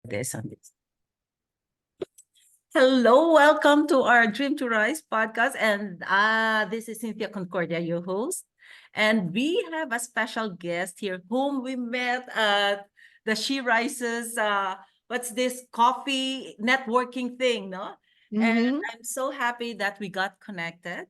this on this. Hello, welcome to our Dream to Rise podcast. And this is Cynthia Concordia, your host. And we have a special guest here whom we met at the She Rises, what's this coffee networking thing, no? And I'm so happy that we got connected.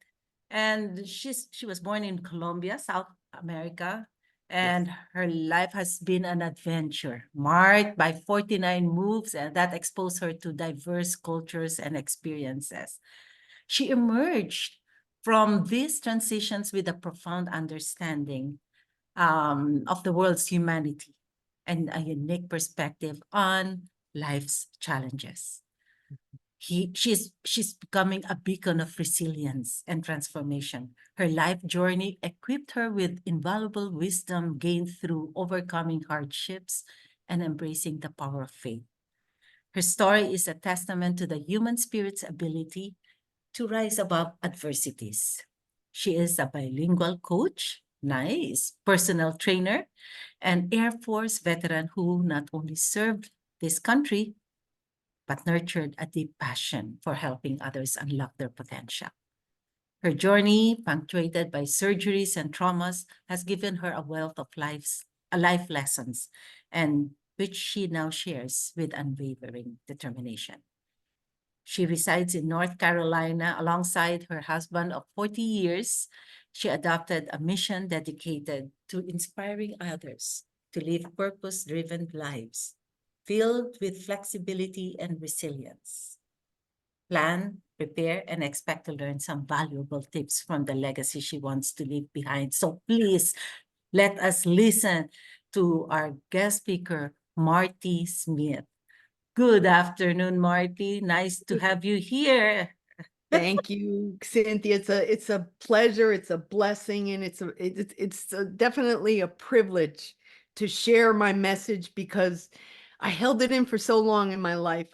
And she was born in Colombia, South America. And her life has been an adventure marked by 49 moves, and that exposed her to diverse cultures and experiences. She emerged from these transitions with a profound understanding of the world's humanity and a unique perspective on life's challenges. She's becoming a beacon of resilience and transformation. Her life journey equipped her with invaluable wisdom gained through overcoming hardships and embracing the power of faith. Her story is a testament to the human spirit's ability to rise above adversities. She is a bilingual coach, nice, personal trainer, and Air Force veteran who not only served this country, but nurtured a deep passion for helping others unlock their potential. Her journey, punctuated by surgeries and traumas, has given her a wealth of life lessons, and which she now shares with unwavering determination. She resides in North Carolina alongside her husband of 40 years. She adopted a mission dedicated to inspiring others to live purpose-driven lives filled with flexibility and resilience. Plan, prepare, and expect to learn some valuable tips from the legacy she wants to leave behind. So please let us listen to our guest speaker, Martie Smith. Good afternoon, Martie. Nice to have you here. Thank you, Cynthia. It's a pleasure. It's a blessing, and it's definitely a privilege to share my message because I held it in for so long in my life.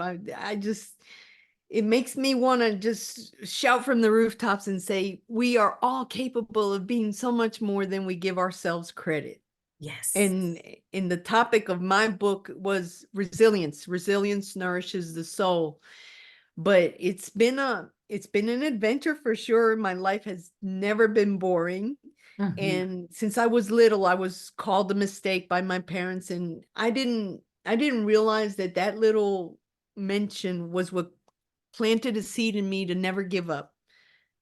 It makes me want to just shout from the rooftops and say we are all capable of being so much more than we give ourselves credit. Yes. And the topic of my book was resilience. Resilience nourishes the soul. But it's been an adventure for sure. My life has never been boring. And since I was little, I was called a mistake by my parents, and I didn't realize that little mention was what planted a seed in me to never give up,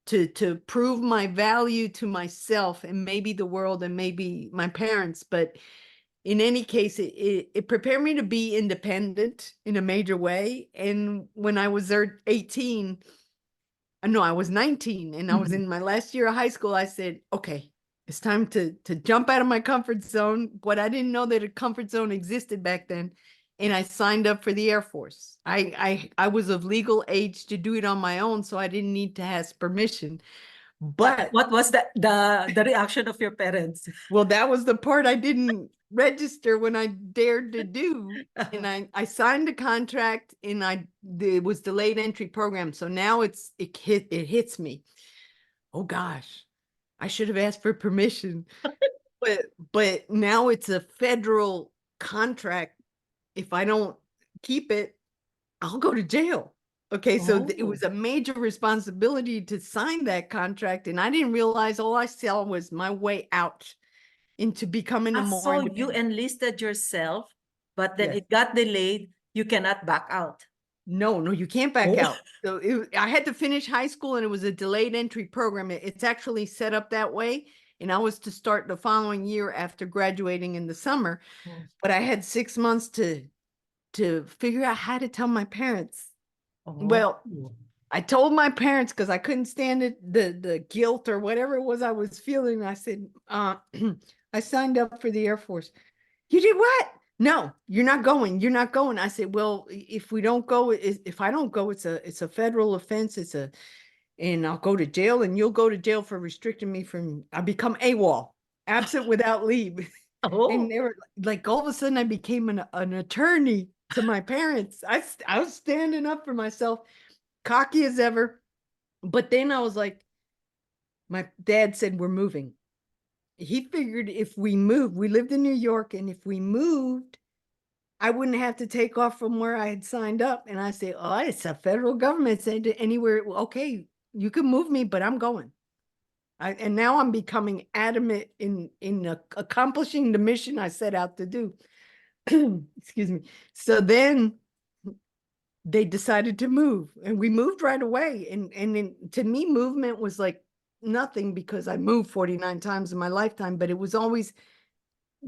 to prove my value to myself and maybe the world and maybe my parents. But in any case, it prepared me to be independent in a major way. And when I was 18, no, I was 19, and I was in my last year of high school, I said, okay, it's time to jump out of my comfort zone. But I didn't know that a comfort zone existed back then. And I signed up for the Air Force. I was of legal age to do it on my own, so I didn't need to ask permission. But what was the reaction of your parents? Well, that was the part I didn't register when I dared to do. And I signed a contract, and it was delayed entry program. So now it hits me. Oh gosh, I should have asked for permission. but now it's a federal contract. If I don't keep it, I'll go to jail. Okay, so it was a major responsibility to sign that contract, and I didn't realize all I saw was my way out into becoming a more So you independent. enlisted yourself, but then it got delayed. You cannot back out. No, you can't back out. So I had to finish high school, and it was a delayed entry program. It's actually set up that way. And I was to start the following year after graduating in the summer. But I had 6 months to figure out how to tell my parents. Well, I told my parents because I couldn't stand it, the guilt or whatever it was I was feeling. I said, I signed up for the Air Force. You did what? No, you're not going. You're not going. I said, well, if we don't go, if I don't go, it's a federal offense. And I'll go to jail, and you'll go to jail for restricting me from, I become AWOL, absent without leave. And they were like, all of a sudden I became an attorney to my parents. I was standing up for myself, cocky as ever. But then I was like, my dad said, we're moving. He figured if we moved, we lived in New York, and if we moved, I wouldn't have to take off from where I had signed up. And I say, oh, it's a federal government said anywhere. Okay, you can move me, but I'm going. And now I'm becoming adamant in accomplishing the mission I set out to do. Excuse me. So then they decided to move, and we moved right away. And to me, movement was like nothing, because I moved 49 times in my lifetime, but it was always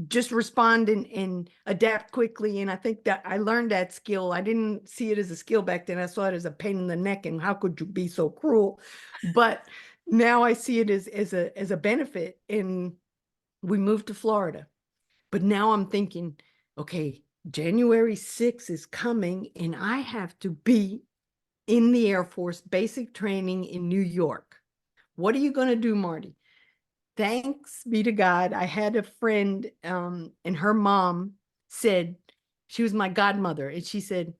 just respond and adapt quickly. And I think that I learned that skill. I didn't see it as a skill back then. I saw it as a pain in the neck, and how could you be so cruel? But now I see it as a benefit. And we moved to Florida. But now I'm thinking, okay, January 6th is coming, and I have to be in the Air Force basic training in New York. What are you going to do, Martie? Thanks be to God, I had a friend, and her mom said, she was my godmother, and she said,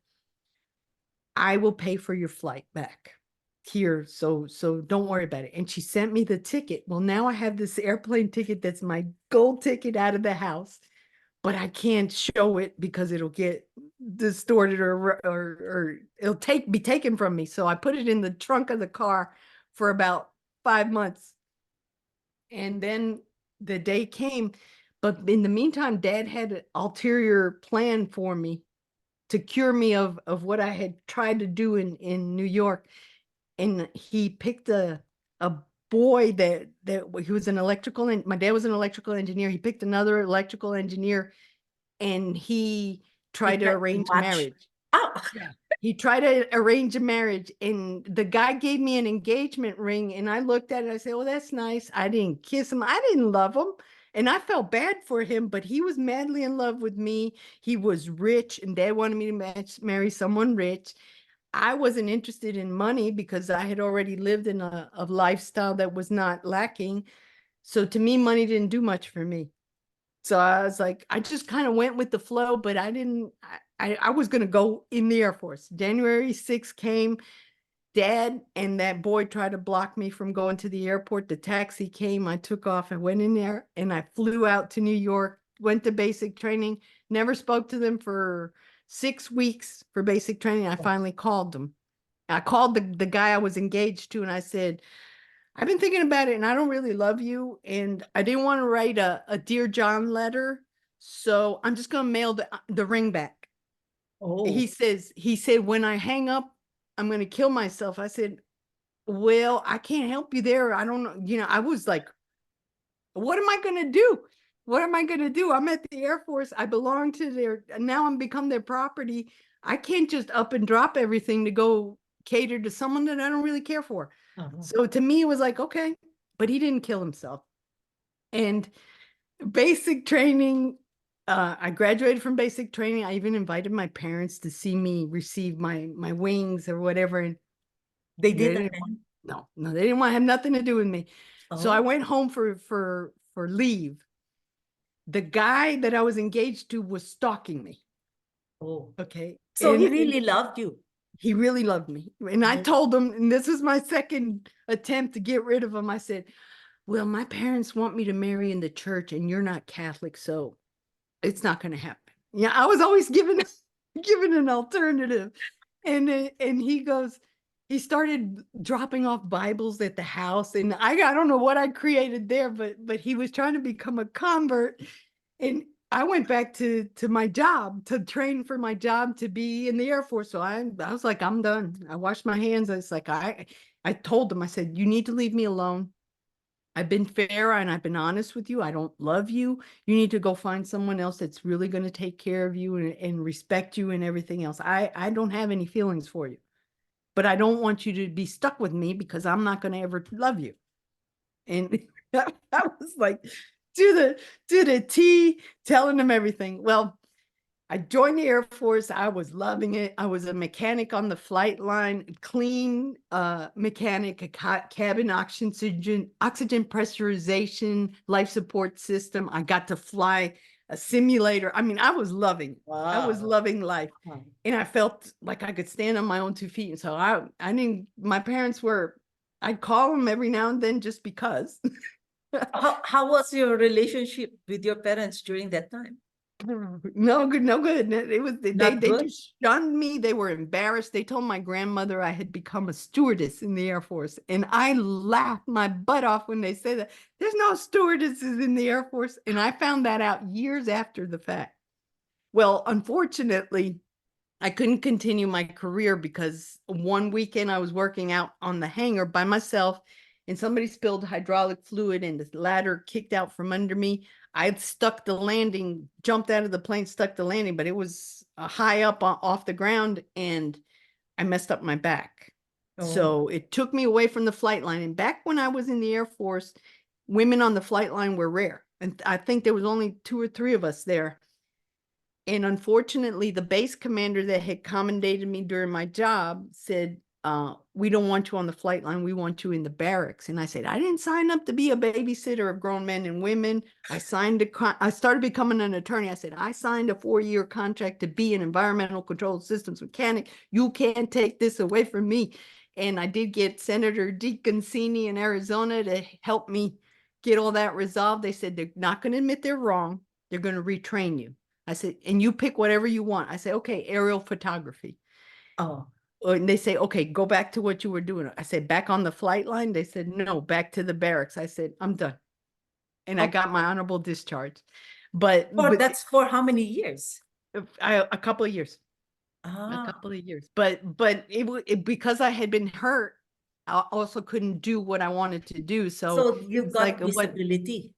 I will pay for your flight back here, so don't worry about it. And she sent me the ticket. Well, now I have this airplane ticket that's my gold ticket out of the house, but I can't show it because it'll get distorted, or it'll be taken from me. So I put it in the trunk of the car for about 5 months. And then the day came, but in the meantime, Dad had an ulterior plan for me to cure me of what I had tried to do in New York. And he picked a boy that he was an electrical, and my dad was an electrical engineer. He picked another electrical engineer, and he tried to arrange a marriage. Oh, Yeah. He tried to arrange a marriage, and the guy gave me an engagement ring, and I looked at it, I said, oh, that's nice. I didn't kiss him. I didn't love him. And I felt bad for him, but he was madly in love with me. He was rich, and Dad wanted me to marry someone rich. I wasn't interested in money because I had already lived in a lifestyle that was not lacking. So to me, money didn't do much for me. So I was like, I just kind of went with the flow, but I didn't, I was going to go in the Air Force. January 6th came. Dad and that boy tried to block me from going to the airport. The taxi came. I took off. I went in there, and I flew out to New York, went to basic training, never spoke to them for 6 weeks for basic training. I finally called them. I called the guy I was engaged to, and I said, I've been thinking about it, and I don't really love you, and I didn't want to write a Dear John letter, so I'm just going to mail the ring back. oh. He said, when I hang up, I'm going to kill myself. I said, well, I can't help you there. I don't know. I was like, what am I going to do? What am I going to do? I'm at the Air Force. I belong to now I'm become their property. I can't just up and drop everything to go cater to someone that I don't really care for. So to me, it was like, okay, but he didn't kill himself. And basic training, I graduated from basic training. I even invited my parents to see me receive my wings or whatever. And They they did didn't attend? no, they didn't want to have nothing to do with me. So I Oh, went home for leave. The guy that I was engaged to was stalking me. oh. Okay. So he And really loved you. he really loved me. And I Oh. told him, and this was my second attempt to get rid of him. I said, well, my parents want me to marry in the church, and you're not Catholic, so it's not going to happen. Yeah, I was always given an alternative. And he goes, he started dropping off Bibles at the house, and I don't know what I created there, but he was trying to become a convert. And I went back to my job, to train for my job to be in the Air Force. So I was like, I'm done. I washed my hands. It's like, I told them, I said, you need to leave me alone. I've been fair and I've been honest with you. I don't love you. You need to go find someone else that's really going to take care of you and respect you and everything else. I don't have any feelings for you, but I don't want you to be stuck with me because I'm not going to ever love you. And I was like, to the T, telling them everything. Well, I joined the Air Force. I was loving it. I was a mechanic on the flight line, clean mechanic, a cabin oxygen pressurization, life support system. I got to fly a simulator. I mean, I was loving. Wow. I was loving life, and I felt like I could stand on my own 2 feet. And so I didn't. My parents were. I'd call them every now and then just because. How was your relationship with your parents during that time? No good, no good. It was Not they good? just shunned me. They were embarrassed. They told my grandmother I had become a stewardess in the Air Force, and I laughed my butt off when they said that. There's no stewardesses in the Air Force, and I found that out years after the fact. Well, unfortunately, I couldn't continue my career because one weekend I was working out on the hangar by myself and somebody spilled hydraulic fluid and the ladder kicked out from under me. I had stuck the landing, jumped out of the plane, stuck the landing, but it was high up off the ground and I messed up my back. Oh, So it took me away from the flight line. And back when I was in the Air Force, women on the flight line were rare. And I think there was only 2 or 3 of us there. And unfortunately, the base commander that had commendated me during my job said, we don't want you on the flight line. We want you in the barracks. And I said, I didn't sign up to be a babysitter of grown men and women. I started becoming an attorney. I said, I signed a 4-year contract to be an environmental control systems mechanic. You can't take this away from me. And I did get Senator DeConcini in Arizona to help me get all that resolved. They said, they're not going to admit they're wrong. They're going to retrain you. I said, and you pick whatever you want. I said, okay, aerial photography. oh, And they say, okay, go back to what you were doing. I said, back on the flight line? They said, no, back to the barracks. I said, I'm done. And I oh. got my honorable discharge. But That's for how many years? a couple of years, a Ah, couple of years. But because I had been hurt, I also couldn't do what I wanted to do. So so you it's like, got disability.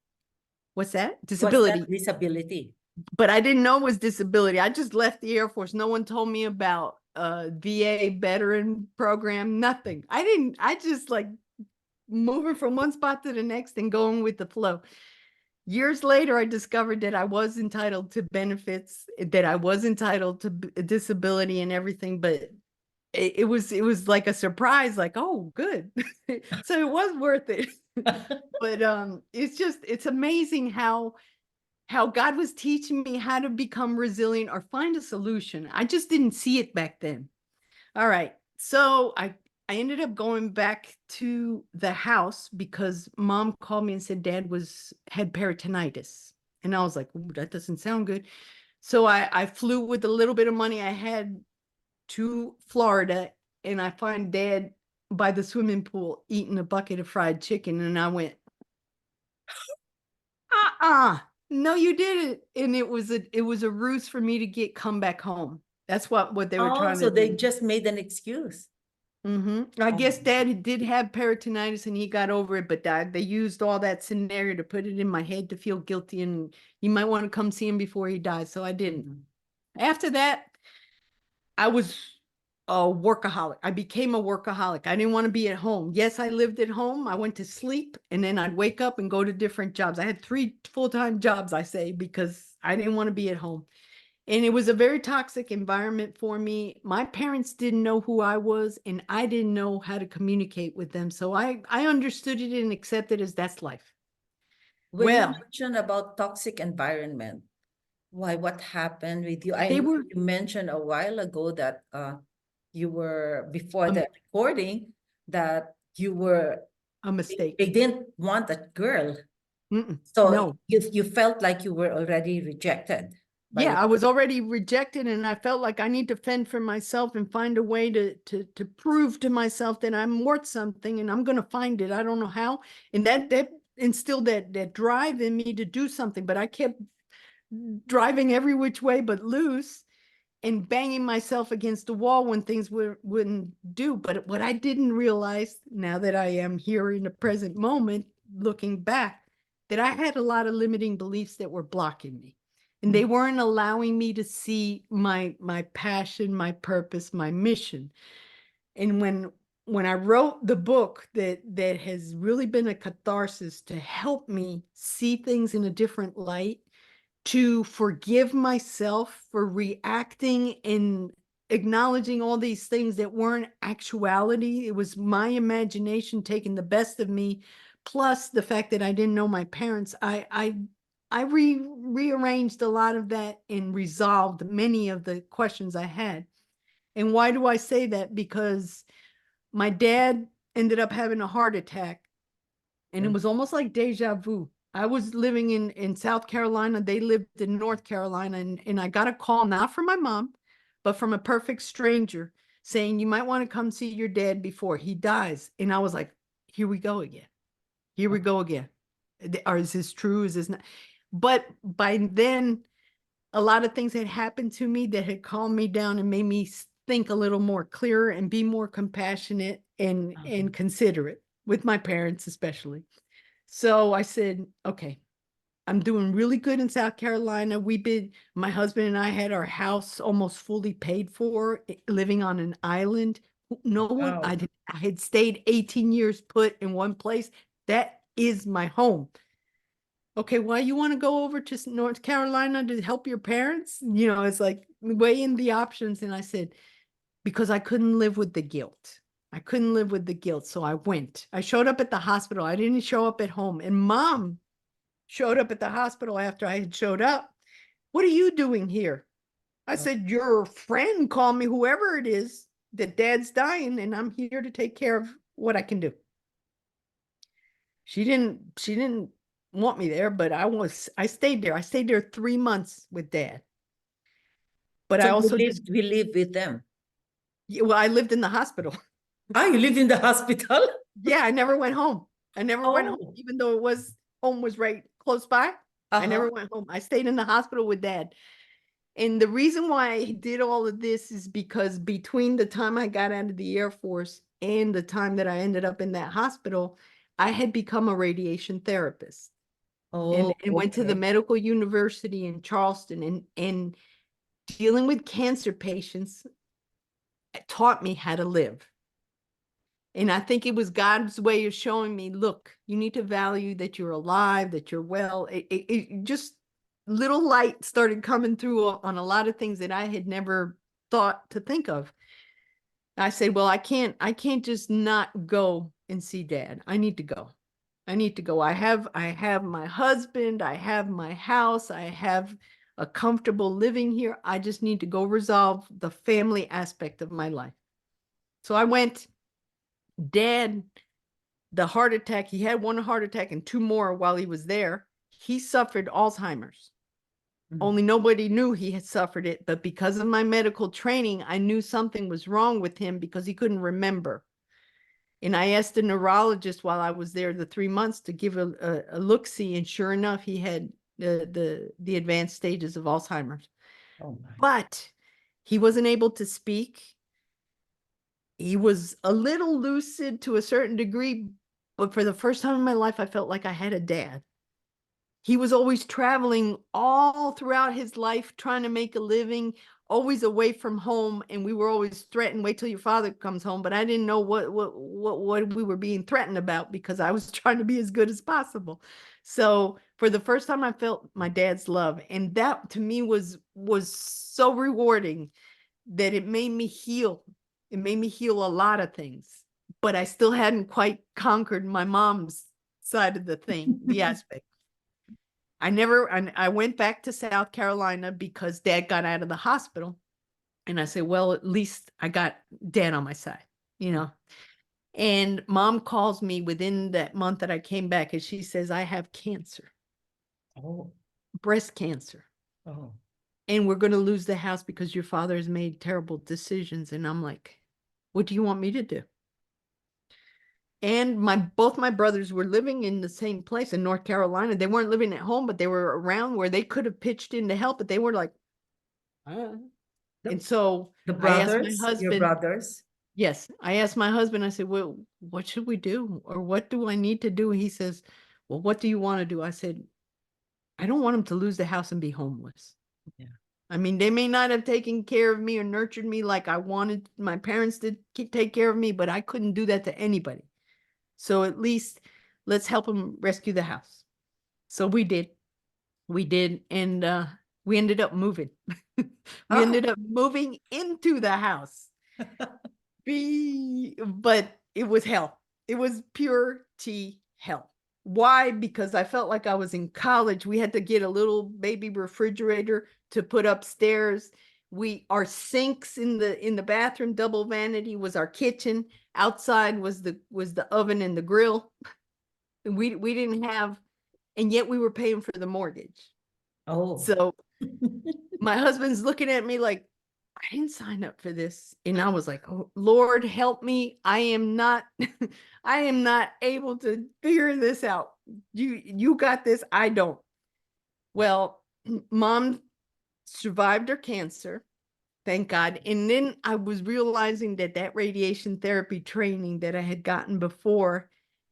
what's that? What's that Disability. disability? But I didn't know it was disability. I just left the Air Force. No one told me about VA veteran program, nothing. I just like moving from one spot to the next and going with the flow. Years later, I discovered that I was entitled to benefits, that I was entitled to disability and everything, but it was like a surprise, like, oh, good. So it was worth it. But it's amazing how God was teaching me how to become resilient or find a solution. I just didn't see it back then. All right. So I ended up going back to the house because mom called me and said dad had peritonitis. And I was like, ooh, that doesn't sound good. So I flew with the little bit of money I had to Florida and I find dad by the swimming pool eating a bucket of fried chicken. And I went, no, you didn't. And it was a ruse for me to come back home. That's what they were Oh, trying so to they do. just made an excuse. I Oh, guess dad did have peritonitis and he got over it, but they used all that scenario to put it in my head to feel guilty and you might want to come see him before he dies. So I didn't. mhm. After that, I was a workaholic. I became a workaholic. I didn't want to be at home. Yes, I lived at home. I went to sleep and then I'd wake up and go to different jobs. I had 3 full-time jobs, I say, because I didn't want to be at home. And it was a very toxic environment for me. My parents didn't know who I was and I didn't know how to communicate with them. So I understood it and accepted as that's life. When you Well, mentioned about toxic environment, why, what happened with you? I they know were you mentioned a while ago that you were before a, the recording that you were a they mistake. didn't want that girl. Mm-mm, So no. you felt like you were already rejected by Yeah, I was already rejected and I felt like I need to fend for myself and find a way to prove to myself that I'm worth something and I'm going to find it. I don't know how. And that instilled that drive in me to do something, but I kept driving every which way but loose and banging myself against the wall when things wouldn't do. But what I didn't realize now that I am here in the present moment, looking back, that I had a lot of limiting beliefs that were blocking me. And they weren't allowing me to see my passion, my purpose, my mission. And when I wrote the book that has really been a catharsis to help me see things in a different light, to forgive myself for reacting and acknowledging all these things that weren't actuality. It was my imagination taking the best of me, plus the fact that I didn't know my parents. I rearranged a lot of that and resolved many of the questions I had. And why do I say that? Because my dad ended up having a heart attack and it was almost like deja vu. I was living in South Carolina. They lived in North Carolina, and I got a call, not from my mom, but from a perfect stranger saying, you might want to come see your dad before he dies. And I was like, here we go again. Here we go again. Or is this true? Is this not? But by then, a lot of things had happened to me that had calmed me down and made me think a little more clearer and be more compassionate and considerate with my parents, especially. So I said, okay, I'm doing really good in South Carolina. My husband and I had our house almost fully paid for, living on an island. No one, Wow. I had stayed 18 years put in one place. That is my home. Okay, why you want to go over to North Carolina to help your parents? You know, it's like weighing the options. And I said, because I couldn't live with the guilt. I couldn't live with the guilt. So I went. I showed up at the hospital. I didn't show up at home. And mom showed up at the hospital after I had showed up. What are you doing here? I said, your friend called me, whoever it is, that dad's dying, and I'm here to take care of what I can do. She didn't want me there, but I stayed there. I stayed there 3 months with dad. But So I also we live with them. well, I lived in the hospital. Ah, you live in the hospital? Yeah, I never went home. I never went home, Oh. even though home was right close by. I never went home. I stayed in the hospital with dad. And the reason why I did all of this is because between the time I got out of the Air Force and the time that I ended up in that hospital, I had become a radiation therapist and Oh, went to the okay. medical university in Charleston and dealing with cancer patients taught me how to live. And I think it was God's way of showing me, look, you need to value that you're alive, that you're well. It just little light started coming through on a lot of things that I had never thought to think of. I said, well, I can't just not go and see dad. I need to go. I need to go. I have my husband, I have my house, I have a comfortable living here. I just need to go resolve the family aspect of my life. So I went. Dad, the heart attack, he had one heart attack and two more while he was there. He suffered Alzheimer's. Only nobody knew he had suffered it, but because of my medical training, I knew something was wrong with him because he couldn't remember. And I asked the neurologist while I was there the 3 months to give a look-see, and sure enough, he had the advanced stages of Alzheimer's. Oh my. But he wasn't able to speak. He was a little lucid to a certain degree, but for the first time in my life, I felt like I had a dad. He was always traveling all throughout his life, trying to make a living, always away from home. And we were always threatened, wait till your father comes home. But I didn't know what we were being threatened about because I was trying to be as good as possible. So for the first time, I felt my dad's love. And that to me was so rewarding that it made me heal. It made me heal a lot of things, but I still hadn't quite conquered my mom's side of the thing, the aspect. I went back to South Carolina because dad got out of the hospital. And I said, well, at least I got dad on my side, you know. And mom calls me within that month that I came back and she says, I have cancer, Oh. breast cancer. Oh. And we're going to lose the house because your father has made terrible decisions. And I'm like, what do you want me to do? And both my brothers were living in the same place in North Carolina. They weren't living at home, but they were around where they could have pitched in to help, but they were like, and so The I asked my brothers, your husband, brothers? yes, I asked my husband, I said, well, what should we do? Or what do I need to do? He says, well, what do you want to do? I said, I don't want him to lose the house and be homeless. Yeah. I mean, they may not have taken care of me or nurtured me like I wanted my parents to take care of me, but I couldn't do that to anybody. So at least let's help him rescue the house. So we did. And we ended up moving. We Ah. ended up moving into the house. But it was hell. It was pure T hell. Why? Because I felt like I was in college. We had to get a little baby refrigerator to put upstairs. Our sinks in the bathroom, double vanity, was our kitchen. Outside was the oven and the grill. We didn't have and yet we were paying for the mortgage. Oh. So my husband's looking at me like, I didn't sign up for this. And I was like, oh, Lord, help me. I am not, I am not able to figure this out. You got this. I don't. Well, mom survived her cancer. Thank God. And then I was realizing that that radiation therapy training that I had gotten before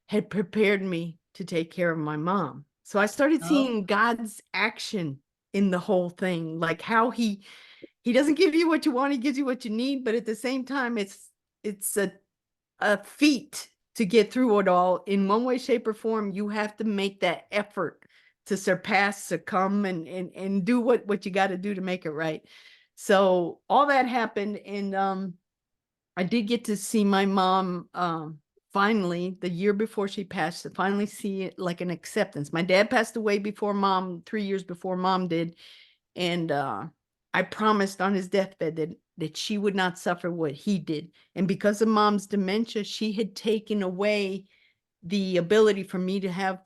had prepared me to take care of my mom. So I started Oh. seeing God's action in the whole thing, like how he doesn't give you what you want, he gives you what you need, but at the same time, it's a feat to get through it all in one way, shape, or form. You have to make that effort to surpass, succumb, and do what you got to do to make it right. So all that happened, and I did get to see my mom finally the year before she passed, to finally see it like an acceptance. My dad passed away before mom, 3 years before mom did, and I promised on his deathbed that she would not suffer what he did. And because of mom's dementia, she had taken away the ability for me to have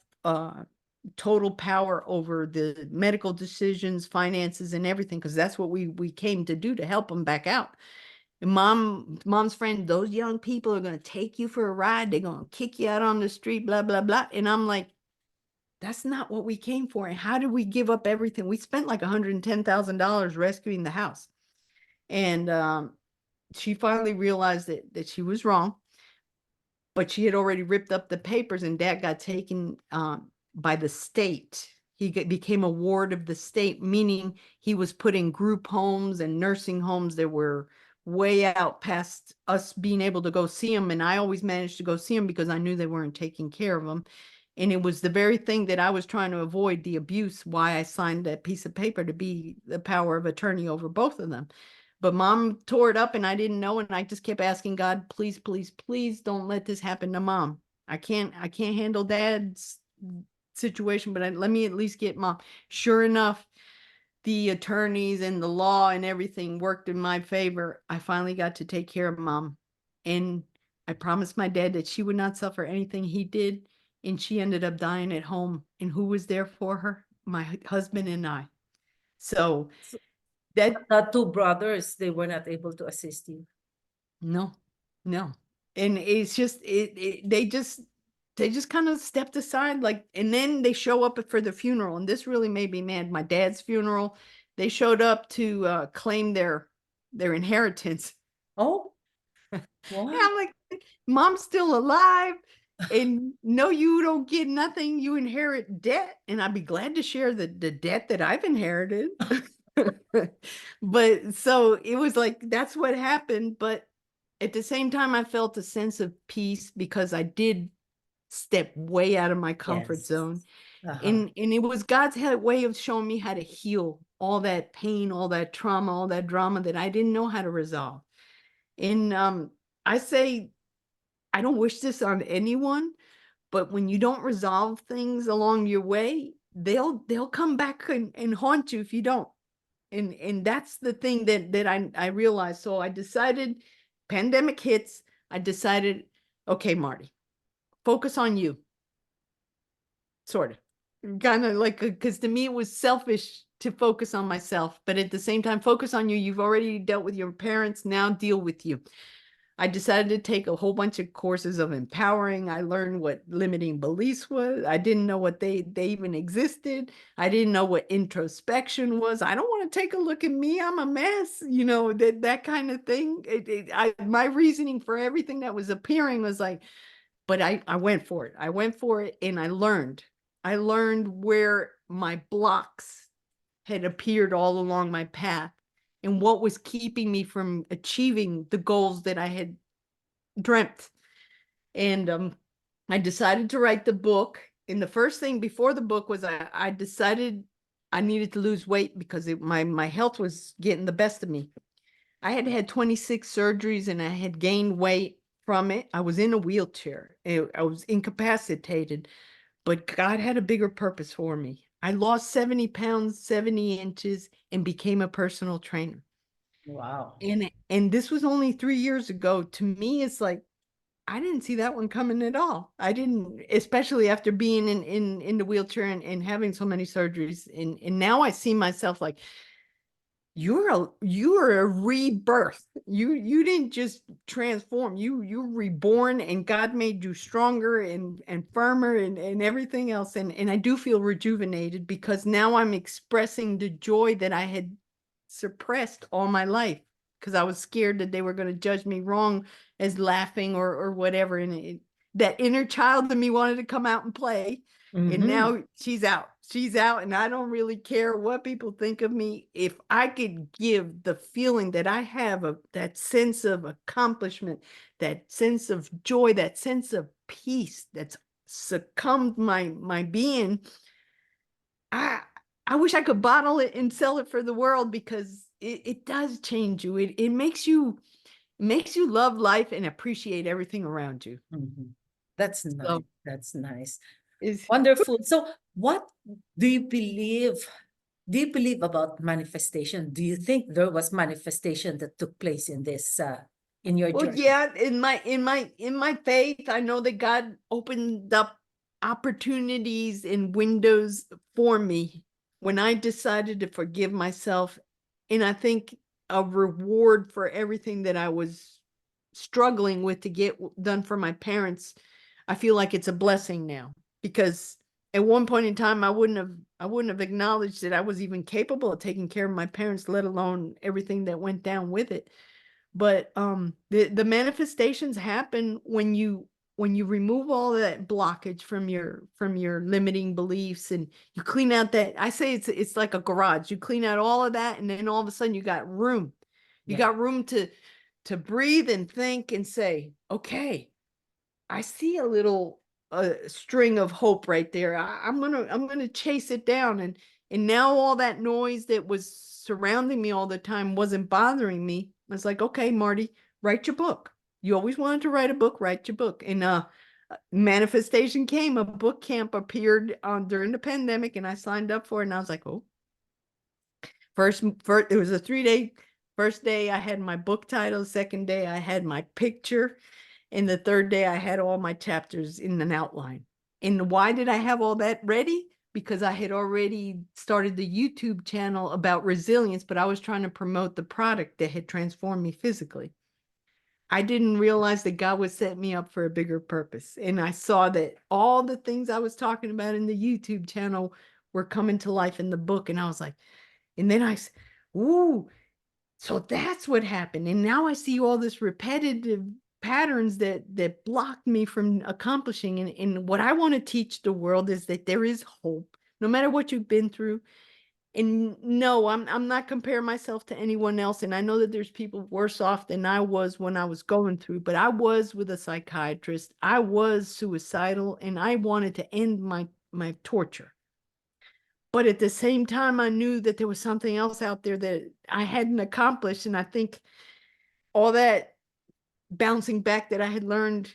total power over the medical decisions, finances, and everything, because that's what we came to do, to help him back out. And mom's friend, those young people are going to take you for a ride. They're going to kick you out on the street, blah, blah, blah. And I'm like, that's not what we came for. And how did we give up everything? We spent like $110,000 rescuing the house. And she finally realized that she was wrong, but she had already ripped up the papers, and dad got taken by the state. Became a ward of the state, meaning he was put in group homes and nursing homes that were way out past us being able to go see him. And I always managed to go see him because I knew they weren't taking care of him. And it was the very thing that I was trying to avoid, the abuse, why I signed that piece of paper to be the power of attorney over both of them. But mom tore it up and I didn't know. And I just kept asking God, please, please, please don't let this happen to mom. I can't handle dad's situation, but let me at least get mom. Sure enough, the attorneys and the law and everything worked in my favor. I finally got to take care of mom. And I promised my dad that she would not suffer anything he did. And she ended up dying at home. And who was there for her? My husband and I. So So that, the two brothers, they were not able to assist you. no, no. And it's just, they just kind of stepped aside, like, and then they show up for the funeral. And this really made me mad. My dad's funeral, they showed up to claim their inheritance. Oh, And what? I'm like, mom's still alive. And no, you don't get nothing. You inherit debt. And I'd be glad to share the debt that I've inherited. But so it was like, that's what happened. But at the same time, I felt a sense of peace because I did step way out of my comfort Yes. zone. Uh-huh. And it was God's way of showing me how to heal all that pain, all that trauma, all that drama that I didn't know how to resolve. And I say, I don't wish this on anyone, but when you don't resolve things along your way, they'll come back and haunt you if you don't. And that's the thing that I realized. So I decided, pandemic hits, I decided, okay, Martie, focus on you. Sort of. Kind of like, because to me it was selfish to focus on myself, but at the same time, focus on you. You've already dealt with your parents, now deal with you. I decided to take a whole bunch of courses of empowering. I learned what limiting beliefs was. I didn't know what they even existed. I didn't know what introspection was. I don't want to take a look at me. I'm a mess, that kind of thing. My reasoning for everything that was appearing was like, but I went for it. I went for it and I learned. I learned where my blocks had appeared all along my path and what was keeping me from achieving the goals that I had dreamt. And I decided to write the book. And the first thing before the book was I decided I needed to lose weight because my health was getting the best of me. I had had 26 surgeries and I had gained weight from it. I was in a wheelchair. I was incapacitated, but God had a bigger purpose for me. I lost 70 pounds, 70 inches, and became a personal trainer. Wow. And this was only 3 years ago. To me, it's like, I didn't see that one coming at all. I didn't, especially after being in the wheelchair and having so many surgeries. And now I see myself like, you're a rebirth. You didn't just transform. You reborn, and God made you stronger and firmer and everything else. And I do feel rejuvenated because now I'm expressing the joy that I had suppressed all my life because I was scared that they were going to judge me wrong as laughing or whatever. And that inner child in me wanted to come out and play. And now she's out. She's out, and I don't really care what people think of me. If I could give the feeling that I have of that sense of accomplishment, that sense of joy, that sense of peace that's succumbed my being, I wish I could bottle it and sell it for the world because it does change you. It makes you love life and appreciate everything around you. That's nice. So That's nice. is Wonderful. So what do you believe? Do you believe about manifestation? Do you think there was manifestation that took place in this in your well, journey? yeah, in my faith, I know that God opened up opportunities and windows for me when I decided to forgive myself. And I think a reward for everything that I was struggling with to get done for my parents, I feel like it's a blessing now because at one point in time I wouldn't have acknowledged that I was even capable of taking care of my parents, let alone everything that went down with it. But the manifestations happen when you remove all of that blockage from your limiting beliefs, and you clean out that, I say it's like a garage. You clean out all of that, and then all of a sudden you got room. You Yeah. got room to breathe and think and say, okay, I see a little string of hope right there. I'm gonna chase it down, and now all that noise that was surrounding me all the time wasn't bothering me. I was like, okay, Martie, write your book. You always wanted to write a book. Write your book. And manifestation came. A book camp appeared during the pandemic, and I signed up for it. And I was like, oh, first it was a 3-day. First day I had my book title. Second day I had my picture. And the third day I had all my chapters in an outline. And why did I have all that ready? Because I had already started the YouTube channel about resilience, but I was trying to promote the product that had transformed me physically. I didn't realize that God would set me up for a bigger purpose. And I saw that all the things I was talking about in the YouTube channel were coming to life in the book. And I was like, and then ooh, so that's what happened. And now I see all this repetitive patterns that blocked me from accomplishing. And what I want to teach the world is that there is hope, no matter what you've been through. And no, I'm not comparing myself to anyone else. And I know that there's people worse off than I was when I was going through, but I was with a psychiatrist. I was suicidal, and I wanted to end my torture. But at the same time, I knew that there was something else out there that I hadn't accomplished. And I think all that bouncing back that I had learned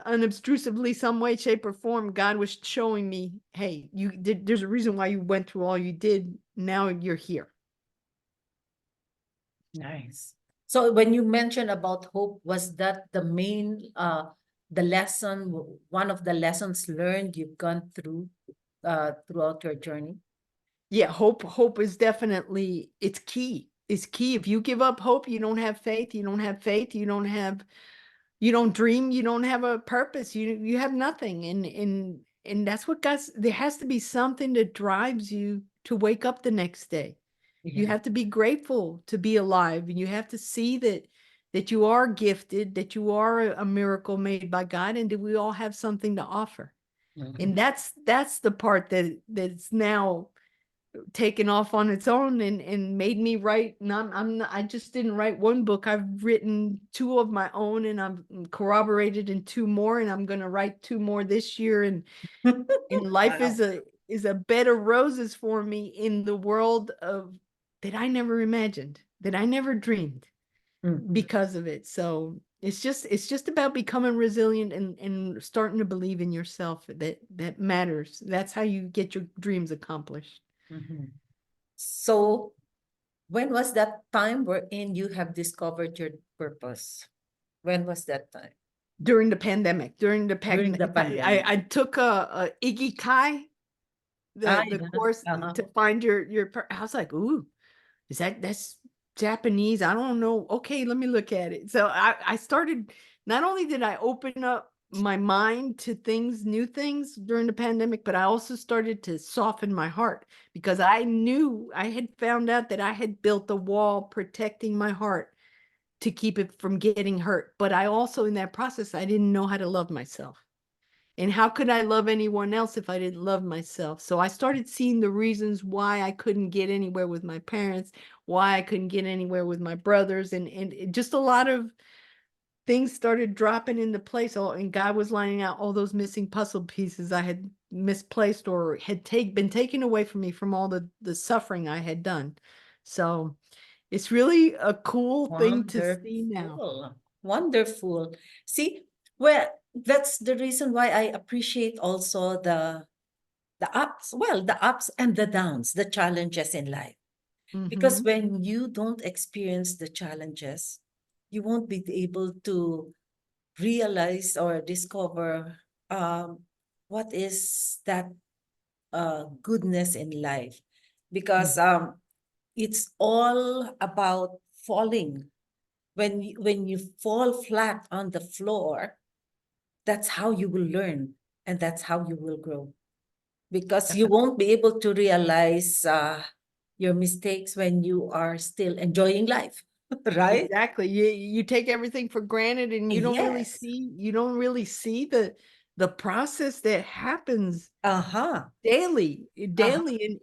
unobtrusively, some way, shape, or form, God was showing me, hey, there's a reason why you went through all you did. Now you're here. Nice. So when you mentioned about hope, was that the main the lesson, one of the lessons learned you've gone through throughout your journey? Yeah, hope is definitely, it's key. It's key. If you give up hope, you don't have faith. You don't have faith. You don't dream. You don't have a purpose. You have nothing. And that's what there has to be something that drives you to wake up the next day. You Yeah. have to be grateful to be alive, and you have to see that you are gifted, that you are a miracle made by God, and that we all have something to offer. And that's the part that's now taken off on its own and made me write. I just didn't write one book. I've written 2 of my own, and I'm corroborated in 2 more, and I'm going to write 2 more this year. And life Wow. is a bed of roses for me in the world of that I never imagined, that I never dreamed because of it. So it's just about becoming resilient and starting to believe in yourself. That matters. That's how you get your dreams accomplished. So when was that time wherein you have discovered your purpose? When was that time? during the pandemic. during the pandemic? I took a Ikigai, Ah, the yeah. course Uh-huh. to find I was like, ooh, that's Japanese? I don't know. Okay, let me look at it. So I started, not only did I open up my mind to things, new things during the pandemic, but I also started to soften my heart because I knew I had found out that I had built a wall protecting my heart to keep it from getting hurt. But I also, in that process, I didn't know how to love myself. And how could I love anyone else if I didn't love myself? So I started seeing the reasons why I couldn't get anywhere with my parents, why I couldn't get anywhere with my brothers, and just a lot of things started dropping into place. And God was lining out all those missing puzzle pieces I had misplaced or had been taken away from me from all the suffering I had done. So it's really a cool thing to see now. Wonderful. Wonderful. See, well, that's the reason why I appreciate also the ups, well, the ups and the downs, the challenges in life. Because Mhm. when you don't experience the challenges, you won't be able to realize or discover um, what is that goodness in life. Because Mhm. it's all about falling. When you fall flat on the floor, that's how you will learn and that's how you will grow. Because you won't be able to realize your mistakes when you are still enjoying life, right? Exactly. You take everything for granted and Yes. you don't really see the process that happens Uh-huh. Uh-huh. daily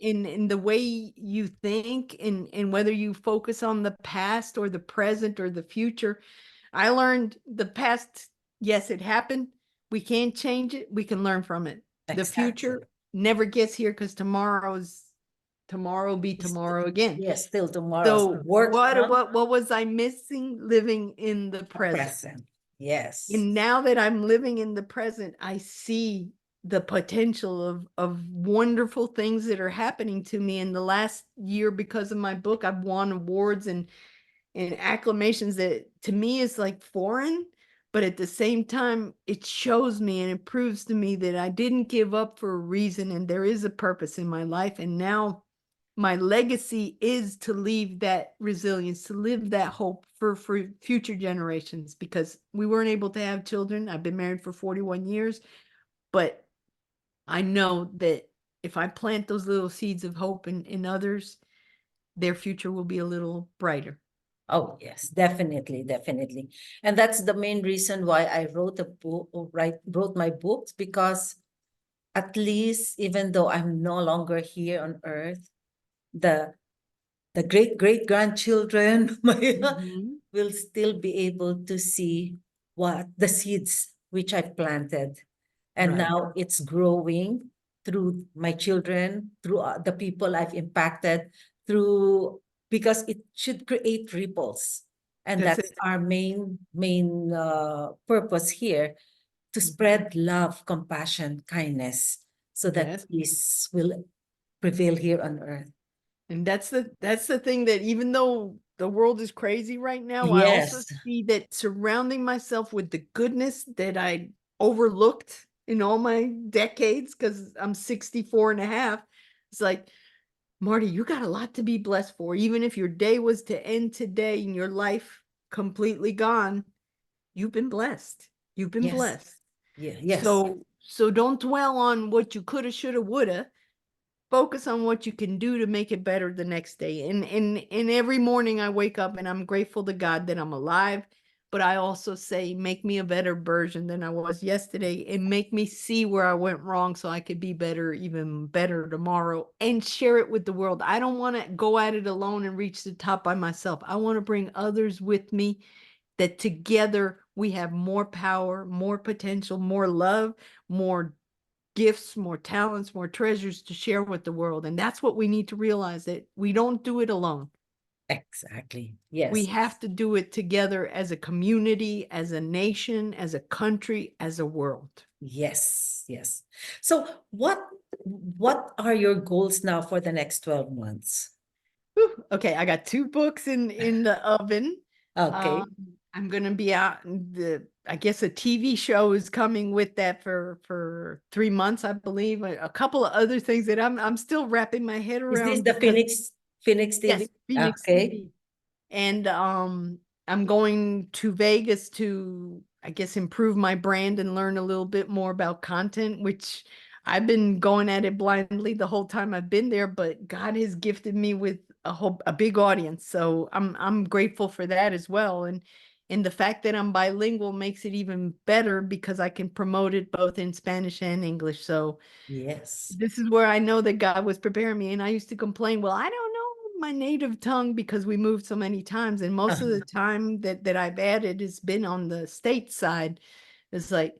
in the way you think and whether you focus on the past or the present or the future. I learned the past, yes, it happened. We can't change it. We can learn from it. The Exactly. future never gets here because tomorrow will be It's tomorrow again. yes, still tomorrow. So So work on what was I missing living in the the present? present. Yes. And now that I'm living in the present, I see the potential of wonderful things that are happening to me in the last year because of my book. I've won awards and acclamations that to me is like foreign, but at the same time, it shows me and it proves to me that I didn't give up for a reason and there is a purpose in my life. And now my legacy is to leave that resilience, to live that hope for future generations because we weren't able to have children. I've been married for 41 years, but I know that if I plant those little seeds of hope in others, their future will be a little brighter. Oh, yes, definitely, definitely. And that's the main reason why I wrote a book, wrote my books, because at least even though I'm no longer here on earth, the the great great grandchildren Mhm. will still be able to see what the seeds which I planted. And Right. now it's growing through my children, through the people I've impacted, through because it should create ripples. And That's that's it. our main purpose here, to Mhm. spread love, compassion, kindness, so that Yes. peace will prevail here on earth. And that's the thing that even though the world is crazy right now, I also Yes. see that surrounding myself with the goodness that I overlooked in all my decades, because I'm 64 and a half. It's like, Marty, you got a lot to be blessed for. Even if your day was to end today and your life completely gone, you've been blessed. You've been Yes. blessed. Yeah. Yes. So don't dwell on what you coulda, shoulda, woulda. Focus on what you can do to make it better the next day. And every morning I wake up and I'm grateful to God that I'm alive. But I also say, make me a better version than I was yesterday and make me see where I went wrong so I could be better, even better tomorrow, and share it with the world. I don't want to go at it alone and reach the top by myself. I want to bring others with me, that together we have more power, more potential, more love, more gifts, more talents, more treasures to share with the world. And that's what we need to realize, that we don't do it alone. Exactly. We Yes. have to do it together as a community, as a nation, as a country, as a world. Yes. Yes. So what are your goals now for the next 12 months? Whew. Okay, I got 2 books in the oven. Okay. Um, I'm gonna be out in the I guess a TV show is coming with that for 3 months, I believe. A couple of other things that I'm still wrapping my head Is this around the because Phoenix yes, TV? Phoenix Okay. TV. And I'm going to Vegas to, I guess, improve my brand and learn a little bit more about content, which I've been going at it blindly the whole time I've been there, but God has gifted me with a big audience. So I'm grateful for that as well. And the fact that I'm bilingual makes it even better because I can promote it both in Spanish and English. So Yes. this is where I know that God was preparing me. And I used to complain, well, I don't know my native tongue because we moved so many times. And most of the time that I've added has been on the state side. It's like,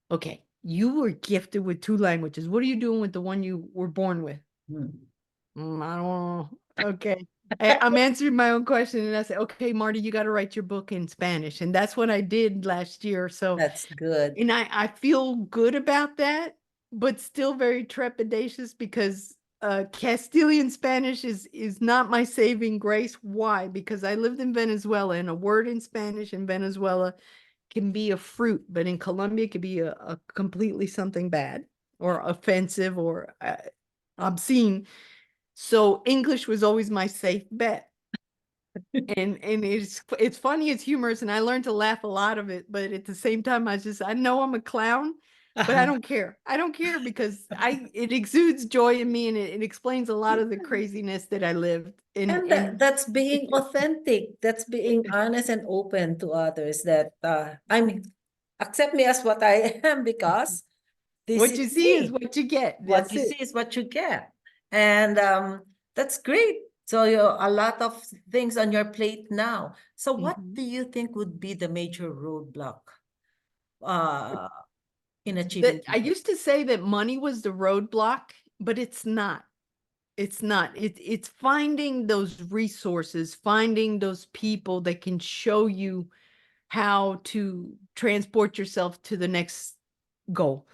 okay, you were gifted with 2 languages. What are you doing with the one you were born with? I don't know. Okay. I'm answering my own question. And I said, okay, Marty, you got to write your book in Spanish. And that's what I did last year. So That's good. and I feel good about that, but still very trepidatious because Castilian Spanish is not my saving grace. Why? Because I lived in Venezuela, and a word in Spanish in Venezuela can be a fruit, but in Colombia it could be a completely something bad or offensive or obscene. So English was always my safe bet. And it's funny, it's humorous, and I learned to laugh a lot of it, but at the same time I know I'm a clown, but I don't care. I don't care because it exudes joy in me, and it explains a lot of the craziness that I lived in. And And that's being authentic. That's being honest and open to others that I mean, accept me as what I am because this what is you see is me. what you get. What That's you it. see is what you get. And that's great. So you a lot of things on your plate now. So what Mhm. do you think would be the major roadblock uh, in That achieving I your goal? used to say that money was the roadblock, but it's not. It's not. It's finding those resources, finding those people that can show you how to transport yourself to the next goal.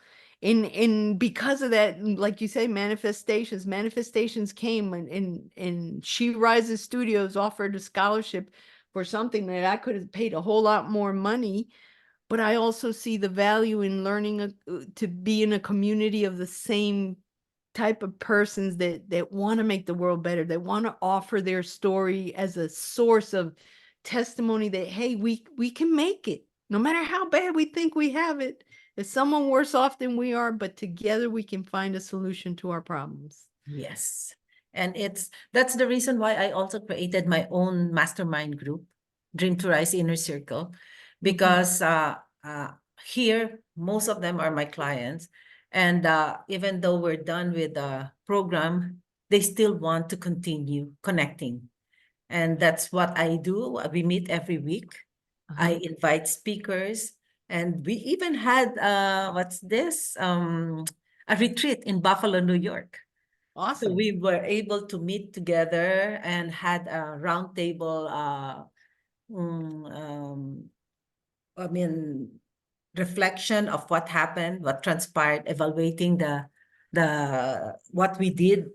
And because of that, like you say, manifestations came, and She Rises Studios offered a scholarship for something that I could have paid a whole lot more money. But I also see the value in learning to be in a community of the same type of persons that want to make the world better, that want to offer their story as a source of testimony that, hey, we can make it no matter how bad we think we have it. There's someone worse off than we are, but together we can find a solution to our problems. Yes. And that's the reason why I also created my own mastermind group, Dream to Rise Inner Circle, because here most of them are my clients. And even though we're done with the program, they still want to continue connecting. And that's what I do. We meet every week. I invite speakers, and we even had what's this? A retreat in Buffalo, New York. So Awesome. we were able to meet together and had a roundtable mm, um, I mean, reflection of what happened, what transpired, evaluating the what we did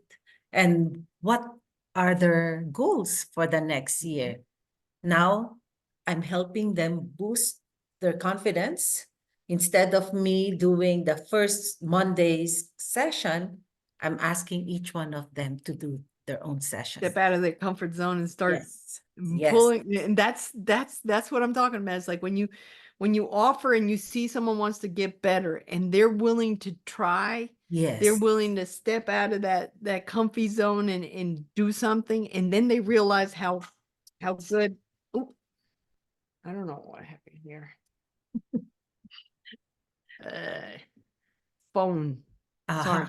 and what are their goals for the next year. Now I'm helping them boost their confidence. Instead of me doing the first Monday's session, I'm asking each one of them to do their own session. Step out of their comfort zone and start Yes. Yes. pulling. And that's what I'm talking about. It's like when you offer and you see someone wants to get better and they're willing to try, they're Yes. willing to step out of that comfy zone and do something, and then they realize how good. Oh, I don't know what happened here. Phone. Uh-huh. Sorry.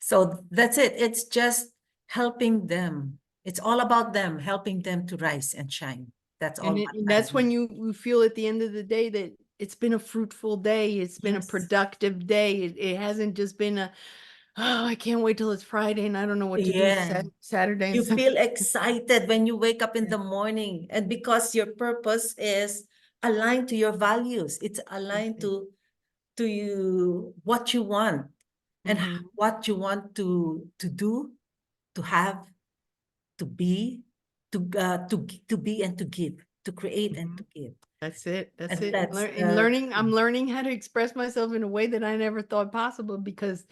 So that's it. It's just helping them. It's all about them, helping them to rise and shine. That's all what And I that's do. when you feel at the end of the day that it's been a fruitful day. It's been a Yes. productive day. It hasn't just been oh, I can't wait till it's Friday and I don't know what to do Yeah. Saturday and You Sunday. feel excited when you wake up in Yeah, the morning, and because your purpose is aligned to your values, it's that's aligned it. to you what you want and Mhm. what you want to do, to have, to be, to be and to give to create and Mhm. to give. That's it. That's And it. that's In learning, I'm learning how to express myself in a way that I never thought possible, because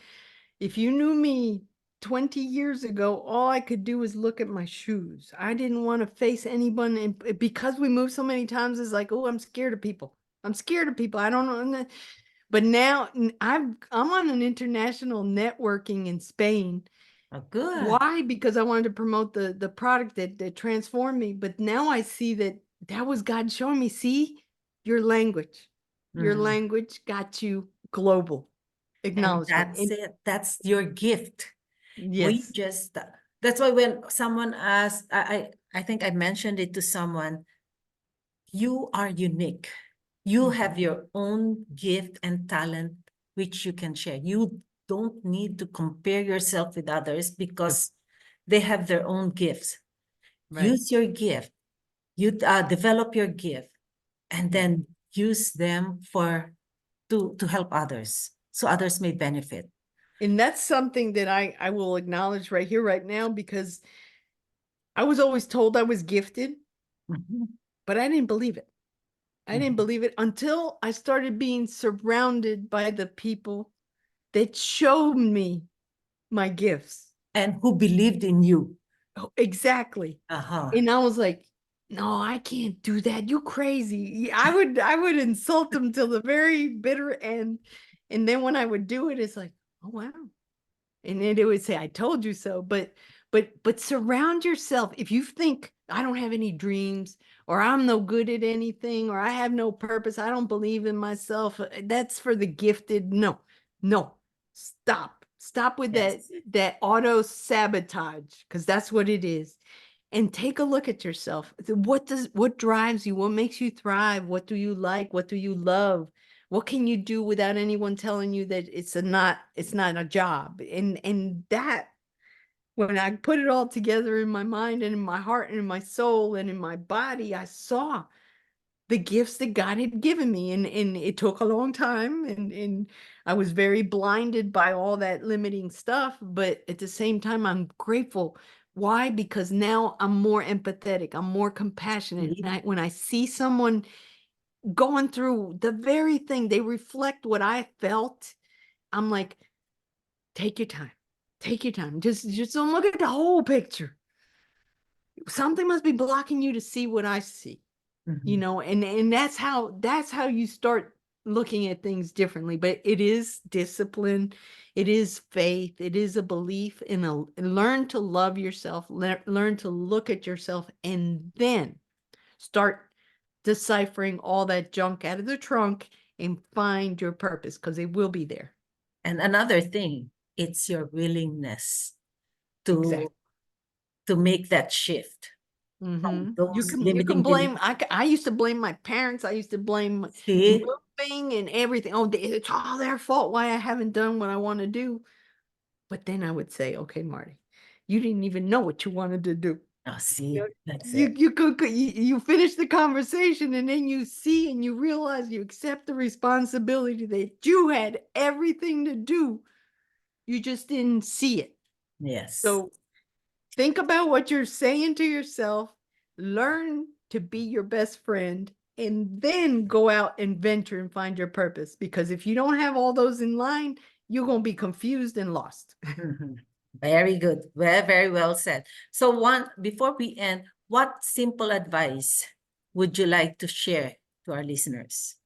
if you knew me 20 years ago, all I could do was look at my shoes. I didn't want to face anyone. And because we moved so many times, it's like, oh, I'm scared of people. I'm scared of people. I don't know. But now I'm on an international networking in Spain. good. Why? Because I wanted to promote the product that transformed me. But now I see that was God showing me, see, your language. Your Mhm. language got you global And acknowledgement. that's And it. That's your gift. We yes. just, that's why when someone asked, I think I mentioned it to someone, you are unique. You have your own gift and talent, which you can share. You don't need to compare yourself with others No, because they have their own gifts. right. Use your gift. You develop your gift and Yeah. then use them to help others so others may benefit. And that's something that I will acknowledge right here, right now, because I was always told I was gifted, Mhm, but I didn't believe it. I didn't mhm. believe it until I started being surrounded by the people that showed me my gifts. And who believed in you. Oh, exactly. Uh-huh. And I was like, no, I can't do that. You crazy. I would insult them till the very bitter end. And then when I would do it, it's like, oh wow. And then it would say, I told you so. But surround yourself. If you think I don't have any dreams, or I'm no good at anything, or I have no purpose, I don't believe in myself, that's for the gifted. No, no. Stop with Yes. that auto sabotage, because that's what it is. And take a look at yourself. What drives you? What makes you thrive? What do you like? What do you love? What can you do without anyone telling you that it's not a job? And that, when I put it all together in my mind and in my heart and in my soul and in my body, I saw the gifts that God had given me. And it took a long time, and I was very blinded by all that limiting stuff. But at the same time, I'm grateful. Why? Because now I'm more empathetic. I'm more compassionate. And when I see someone going through the very thing, they reflect what I felt. I'm like, take your time. Take your time. Just don't look at the whole picture. Something must be blocking you to see what I see. Mhm. And that's how you start looking at things differently. But it is discipline, it is faith, it is a belief in learn to love yourself, learn to look at yourself, and then start deciphering all that junk out of the trunk and find your purpose, because it will be there. And another thing, it's your willingness to Exactly. make that shift from You those can limiting blame. beliefs. I used to blame my parents. I used to blame See? moving and everything. Oh, it's all their fault why I haven't done what I want to do. But then I would say, okay, Marty, you didn't even know what you wanted to do. Oh, You see, know, that's you it. you could you finish the conversation, and then you see and you realize you accept the responsibility that you had everything to do. You just didn't see it. Yes. So think about what you're saying to yourself, learn to be your best friend, and then go out and venture and find your purpose. Because if you don't have all those in line, you're going to be confused and lost. Mhm. Very good. Very well said. So before we end, what simple advice would you like to share to our listeners?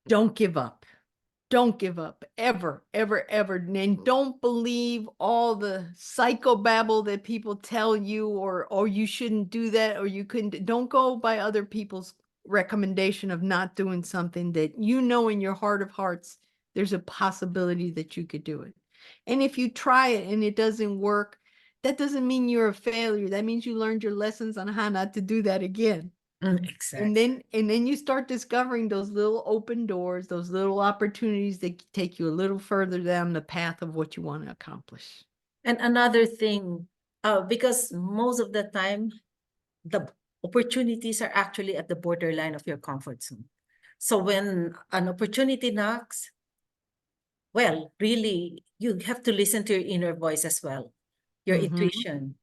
Don't give up. Don't give up, ever, ever, ever. And don't believe all the psychobabble that people tell you, or you shouldn't do that, or you couldn't. Don't go by other people's recommendation of not doing something that you know in your heart of hearts there's a possibility that you could do it. And if you try it and it doesn't work, that doesn't mean you're a failure. That means you learned your lessons on how not to do that again. And Exactly. then you start discovering those little open doors, those little opportunities that take you a little further down the path of what you want to accomplish. And another thing, because most of the time, the opportunities are actually at the borderline of your comfort zone. So when an opportunity knocks, well, really, you have to listen to your inner voice as well. Your Mm-hmm. intuition.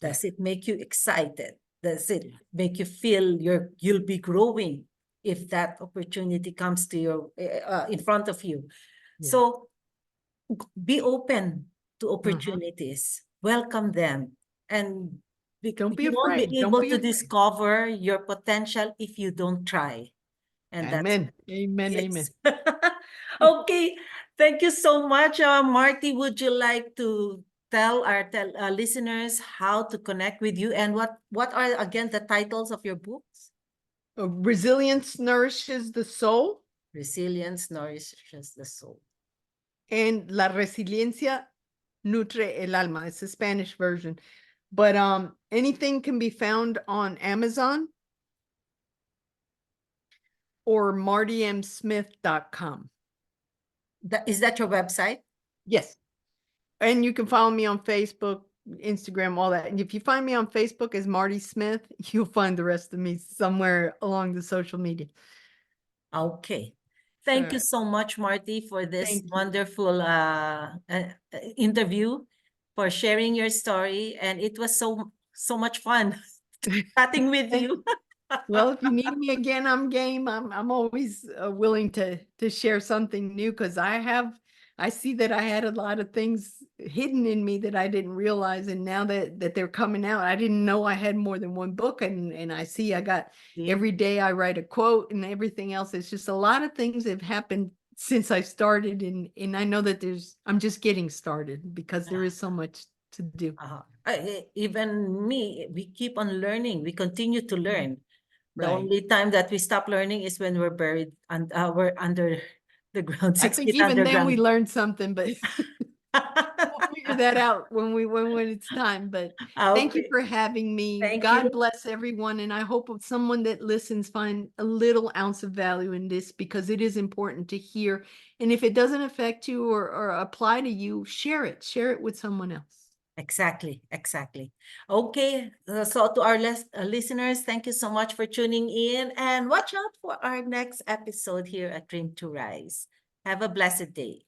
Yeah. Does it make you excited? Does it Yeah. make you feel you'll be growing if that opportunity comes to your in front of you? Yeah. So be open to Mhm. opportunities, welcome them, and Don't be you won't be afraid. Don't able be to afraid. discover your potential if you don't try. And that's Amen. Amen. Amen. yes. Okay. Thank you so much, Martie. Would you like to tell our listeners how to connect with you and what are again the titles of your books? Resilience nourishes the soul, Resilience nourishes the soul. and La resiliencia nutre el alma. It's a Spanish version. But anything can be found on Amazon or martiemsmith.com. Is that your website? Yes. And you can follow me on Facebook, Instagram, all that. And if you find me on Facebook as Martie Smith, you'll find the rest of me somewhere along the social media. Okay. Thank you Right. so much, Martie, for this Thank you. wonderful interview, for sharing your story. And it was so much fun chatting with you. Well, if you need me again, I'm game. I'm always willing to share something new because I see that I had a lot of things hidden in me that I didn't realize, and now that they're coming out, I didn't know I had more than one book, and I see I got every day I write a quote and everything else. It's just a lot of things have happened since I started, and I know that I'm just getting started because there is so much to do. Even me, we keep on learning. We continue to learn. The Right. only time that we stop learning is when we're buried and we're under the ground, I 6 think feet even then we underground. learned something, but we'll figure that out when it's time. But thank you Okay. for having me. Thank you. God bless everyone, and I hope someone that listens find a little ounce of value in this because it is important to hear. And if it doesn't affect you or apply to you, share it. Share it with someone else. Exactly, exactly. Okay, so to our listeners, thank you so much for tuning in and watch out for our next episode here at Dream to Rise. Have a blessed day.